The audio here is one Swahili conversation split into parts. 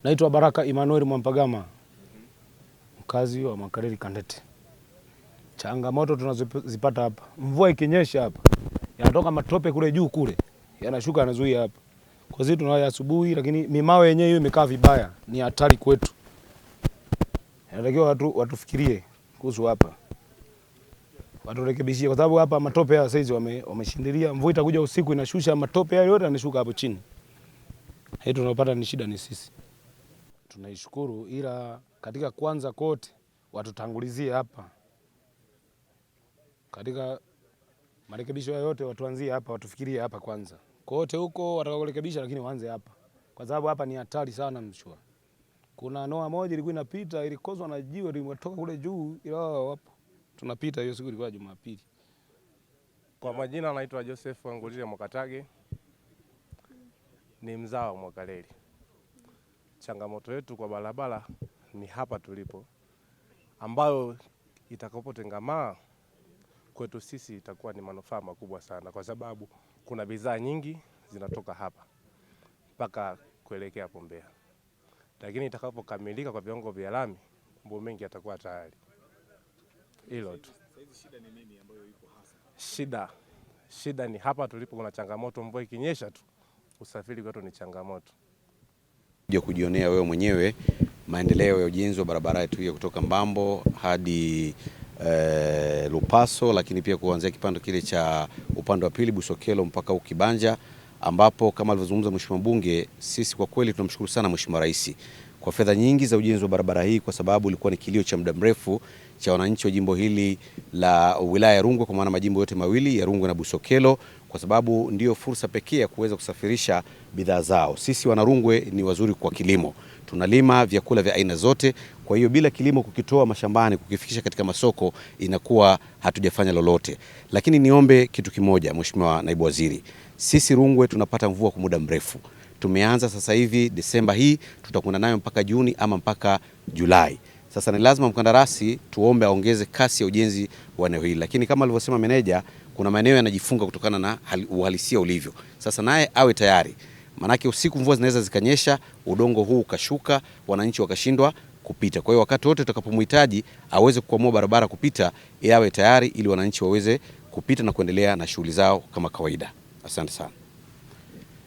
Naitwa Baraka Emmanuel Mwampagama, mkazi wa Makareli Kandete. Changamoto tunazozipata hapa, mvua ikinyesha hapa yanatoka matope kule juu kule, yanashuka yanazuia hapa. Kwa hiyo tunawahi asubuhi, lakini mimawe yenyewe hiyo imekaa vibaya, ni hatari kwetu. Inatakiwa watufikirie kuhusu hapa, waturekebishie, kwa sababu hapa matope haya saizi wameshindilia. Mvua itakuja usiku inashusha matope hayo yote, yanashuka hapo chini. Hii tunapata ni shida ni sisi. Tunaishukuru, ila katika kwanza kote watutangulizie hapa. Katika marekebisho yote watuanzie hapa, watufikirie hapa kwanza. Kote huko watakaorekebisha, lakini waanze hapa. Kwa sababu hapa ni hatari sana mshua. Kuna noa moja ilikuwa inapita, ilikozwa na jiwe limetoka kule juu, ila wapo. Tunapita hiyo siku ilikuwa Jumapili. Kwa majina naitwa Joseph Angulile Mwakatage. Ni mzao wa Mwakaleli. Changamoto yetu kwa barabara ni hapa tulipo, ambayo itakapotengamaa kwetu sisi itakuwa ni manufaa makubwa sana, kwa sababu kuna bidhaa nyingi zinatoka hapa mpaka kuelekea hapo Mbeya. Lakini itakapokamilika kwa viwango vya lami, mambo mengi yatakuwa tayari. Hilo tu. Shida ni nini ambayo iko hasa? Shida ni hapa tulipo kuna changamoto, mvua ikinyesha tu usafiri kwetu ni changamoto. Kujionea wewe mwenyewe maendeleo ya ujenzi wa barabara yetu hiyo kutoka Mbambo hadi Lupaso, lakini pia kuanzia kipande kile cha upande wa pili Busokelo mpaka Ukibanja, ambapo kama alivyozungumza Mheshimiwa Mbunge, sisi kwa kweli tunamshukuru sana Mheshimiwa Rais kwa fedha nyingi za ujenzi wa barabara hii, kwa sababu ilikuwa ni kilio cha muda mrefu cha wananchi wa jimbo hili la wilaya ya Rungwe, kwa maana majimbo yote mawili ya Rungwe na Busokelo, kwa sababu ndio fursa pekee ya kuweza kusafirisha bidhaa zao. Sisi wana Rungwe ni wazuri kwa kilimo, tunalima vyakula vya aina zote. Kwa hiyo bila kilimo kukitoa mashambani kukifikisha katika masoko inakuwa hatujafanya lolote. Lakini niombe kitu kimoja, Mheshimiwa Naibu Waziri, sisi Rungwe tunapata mvua kwa muda mrefu. Tumeanza sasa hivi Desemba hii, tutakwenda nayo mpaka Juni ama mpaka Julai. Sasa ni lazima mkandarasi tuombe aongeze kasi ya ujenzi wa eneo hili, lakini kama alivyosema meneja, kuna maeneo yanajifunga kutokana na uhalisia ulivyo. Sasa naye awe tayari, manake usiku mvua zinaweza zikanyesha, udongo huu ukashuka, wananchi wakashindwa kupita. Kwa hiyo wakati wote tutakapomhitaji aweze kuamua barabara kupita, awe tayari ili wananchi waweze kupita na kuendelea na shughuli zao kama kawaida. Asante sana.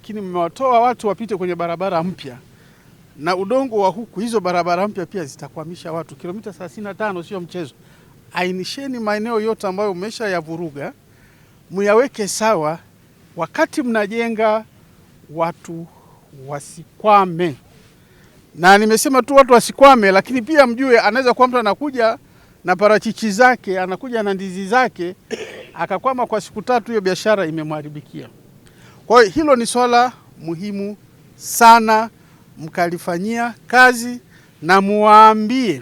Lakini mmewatoa watu wapite kwenye barabara mpya, na udongo wa huku, hizo barabara mpya pia zitakwamisha watu. Kilomita 35 sio mchezo. Ainisheni maeneo yote ambayo umesha yavuruga, muyaweke sawa. Wakati mnajenga, watu wasikwame. Na nimesema tu watu wasikwame, lakini pia mjue anaweza kuwa mtu anakuja na parachichi zake, anakuja na ndizi zake, akakwama kwa siku 3, hiyo biashara imemharibikia. Kwa hiyo hilo ni swala muhimu sana, mkalifanyia kazi na muwaambie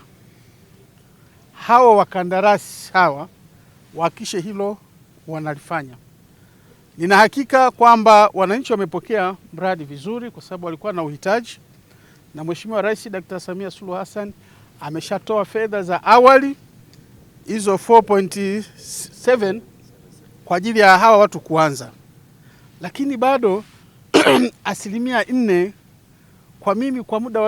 hawa wakandarasi hawa wahakikishe hilo wanalifanya. Nina hakika kwamba wananchi wamepokea mradi vizuri, kwa sababu walikuwa na uhitaji, na Mheshimiwa Rais Dr. Samia Suluhu Hassan ameshatoa fedha za awali hizo 4.7 kwa ajili ya hawa watu kuanza, lakini bado 4% kwa mimi kwa muda